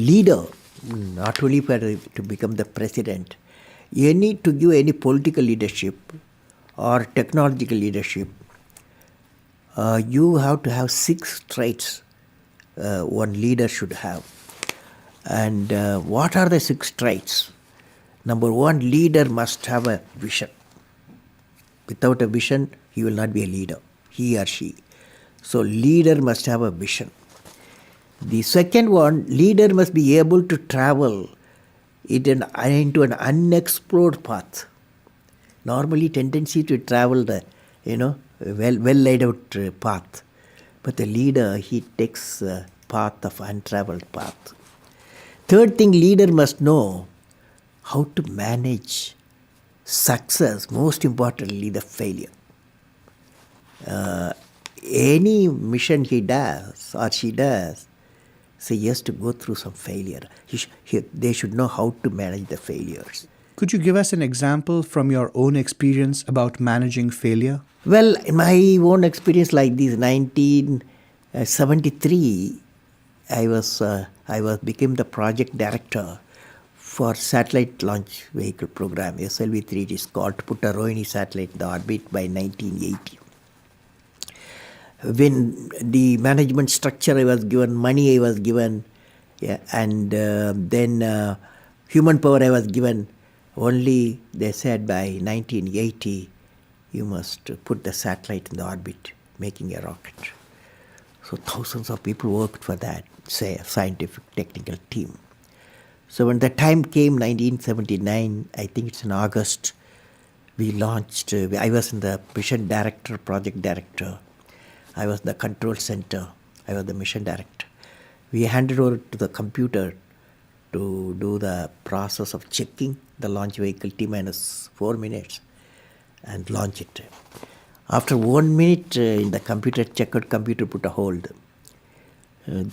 Leader, not only to become the president, you need to give any political leadership or technological leadership. You have to have 6 traits one leader should have. And what are the 6 traits? Number 1, leader must have a vision. Without a vision, he will not be a leader, he or she. So leader must have a vision. The second one, leader must be able to travel into an unexplored path. Normally tendency to travel the, well laid out path. But the leader, he takes a path of untraveled path. Third thing, leader must know how to manage success, most importantly the failure. Any mission he does or she does, so he has to go through some failure. They should know how to manage the failures. Could you give us an example from your own experience about managing failure? Well, in my own experience like this, 1973, I became the project director for satellite launch vehicle program, SLV-3. It is called to put a Rohini satellite in the orbit by 1980. When the management structure I was given, money I was given, and then human power I was given, only they said by 1980 you must put the satellite in the orbit, making a rocket. So thousands of people worked for that, say a scientific technical team. So when the time came, 1979, I think it's in August, we launched, I was in the mission director, project director. I was the control center. I was the mission director. We handed over to the computer to do the process of checking the launch vehicle T-minus 4 minutes and launch it. After 1 minute in the computer, checkered computer put a hold.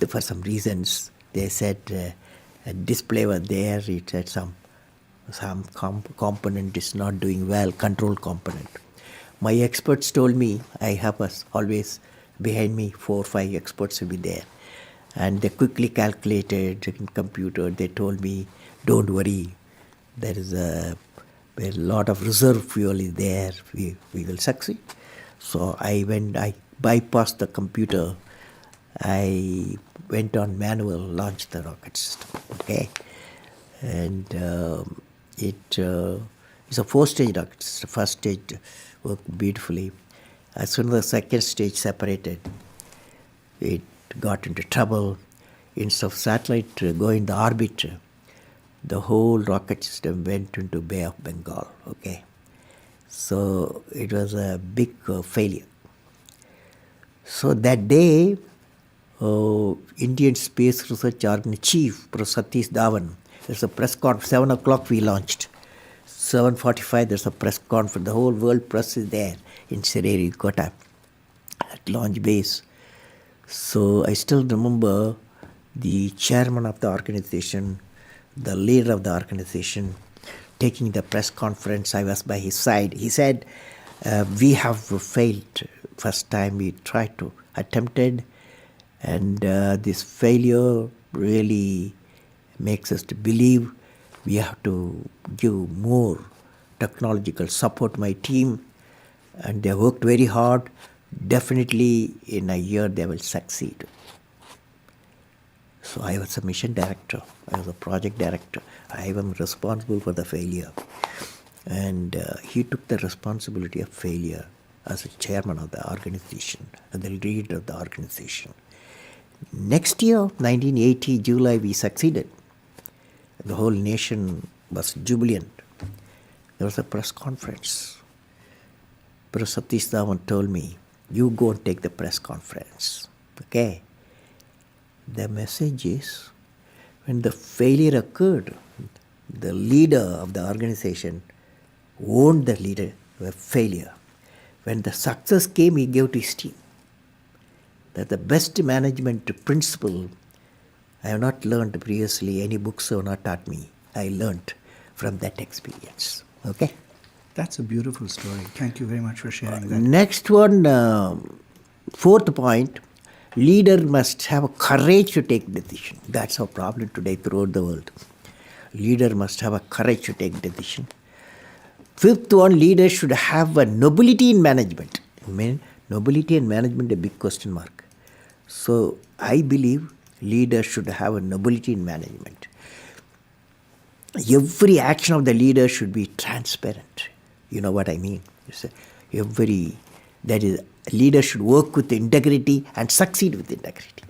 For some reasons, they said a display was there. It said some component is not doing well, control component. My experts told me, I have always behind me 4 or 5 experts will be there. And they quickly calculated in computer. They told me, don't worry, there is a lot of reserve fuel is there. We will succeed. So I bypassed the computer. I went on manual, launched the rocket system. Okay, and it's a 4-stage rocket system. First stage worked beautifully. As soon as the second stage separated, it got into trouble. Instead of satellite going the orbit, the whole rocket system went into Bay of Bengal. Okay, so it was a big failure. So that day, Indian Space Research Organization Chief, Prof. Satish Dhawan, there's a press conference, 7 o'clock we launched. 7:45 there's a press conference. The whole world press is there in Sririkota at launch base. So I still remember the chairman of the organization, the leader of the organization, taking the press conference. I was by his side. He said, we have failed. First time we tried to attempted, and this failure really makes us to believe we have to give more technological support my team, and they worked very hard. Definitely in a year they will succeed. So I was a mission director, I was a project director. I am responsible for the failure. And he took the responsibility of failure as a chairman of the organization, and the leader of the organization. Next year, 1980, July, we succeeded. The whole nation was jubilant. There was a press conference. Prof. Satish Dhawan told me, you go and take the press conference. Okay? The message is, when the failure occurred, the leader of the organization owned the failure. When the success came, he gave to his team. That the best management principle I have not learned previously. Any books have not taught me. I learned from that experience. Okay? That's a beautiful story. Thank you very much for sharing that. Next one, 4th point, Leader must have a courage to take decision. That's our problem today throughout the world. Leader must have a courage to take decision. Fifth one, leader should have a nobility in management. I mean, nobility in management, a big question mark. So I believe leader should have a nobility in management. Every action of the leader should be transparent. You know what I mean? That is, leader should work with integrity and succeed with integrity.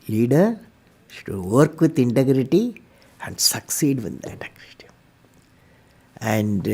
Leader should work with integrity and succeed with integrity. And